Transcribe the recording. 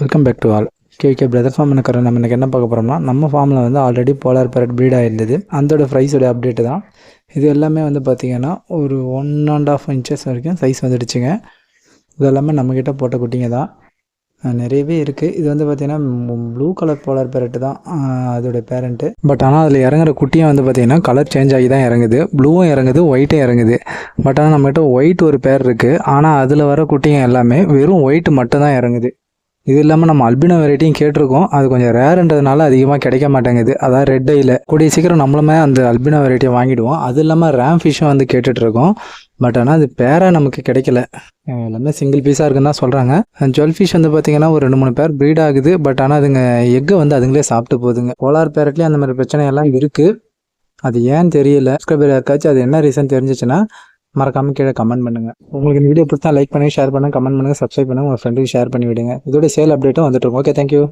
Welcome back to all. KK brother farm இருக்கிற நம்ம இன்றைக்கி என்ன பார்க்க போகிறோம்னா, நம்ம ஃபார்மில் வந்து ஆல்ரெடி போலார் பேரட் ப்ரீட் ஆகிருந்தது. அதோட ப்ரைஸோட அப்டேட்டு தான் இது. எல்லாமே வந்து பார்த்திங்கன்னா ஒரு 1.5 இன்ச்சஸ் வரைக்கும் சைஸ் வந்துடுச்சுங்க. இது எல்லாமே நம்மக்கிட்ட போட்ட குட்டிங்க தான், நிறையவே இருக்குது. இது வந்து பார்த்திங்கன்னா ப்ளூ கலர் போலார் பேரட்டு தான் அதோடைய பேரண்ட்டு. பட் ஆனால் அதில் இறங்குற குட்டியும் வந்து பார்த்திங்கன்னா கலர் சேஞ்ச் ஆகி தான் இறங்குது. ப்ளூவும் இறங்குது, ஒயிட்டும் இறங்குது. பட் ஆனால் நம்மகிட்ட ஒயிட் ஒரு பேர் இருக்குது. ஆனால் அதில் வர குட்டிங்க எல்லாமே வெறும் ஒயிட் மட்டும் தான் இறங்குது. இது இல்லாமல் நம்ம அல்பினோ வெரைட்டியும் கேட்டிருக்கோம். அது கொஞ்சம் ரேருன்றதுனால அதிகமாக கிடைக்க மாட்டேங்குது. அதான் ரெட் ஐயில் கூடிய சீக்கிரம் நம்மளுமே அந்த அல்பினோ வெரைட்டியை வாங்கிடுவோம். அது இல்லாமல் ரேம் ஃபிஷ்ஷும் வந்து கேட்டுட்ருக்கோம். பட் ஆனால் அது பேராக நமக்கு கிடைக்கல. எல்லாமே சிங்கிள் பீஸாக இருக்குன்னு தான் சொல்கிறாங்க. ஜுவல் ஃபிஷ் வந்து பார்த்திங்கன்னா ஒரு 2-3 பேர் ப்ரீட் ஆகுது. பட் ஆனால் அதுங்க எக்கை வந்து அதுங்களே சாப்பிட்டு போகுதுங்க. போலார் பேரட்லேயும் அந்த மாதிரி பிரச்சனையெல்லாம் இருக்குது. அது ஏன்னு தெரியல. சப்ஸ்கிரைபர் யாருக்காச்சும் அது என்ன ரீசன் தெரிஞ்சிச்சுன்னா மறக்காமல் கீழே கமெண்ட் பண்ணுங்கள். உங்களுக்கு இந்த வீடியோ பிடிச்சா லைக் பண்ணுங்கள், ஷேர் பண்ணுங்கள், கமெண்ட் பண்ணுங்கள், சப்ஸ்கிரைப் பண்ணுங்கள், உங்கள் ஃப்ரெண்டுக்கு ஷேர் பண்ணி விடுங்க. இதோட சேல் அப்டேட்டும் வந்துட்டு இருக்கும். Okay, thank you.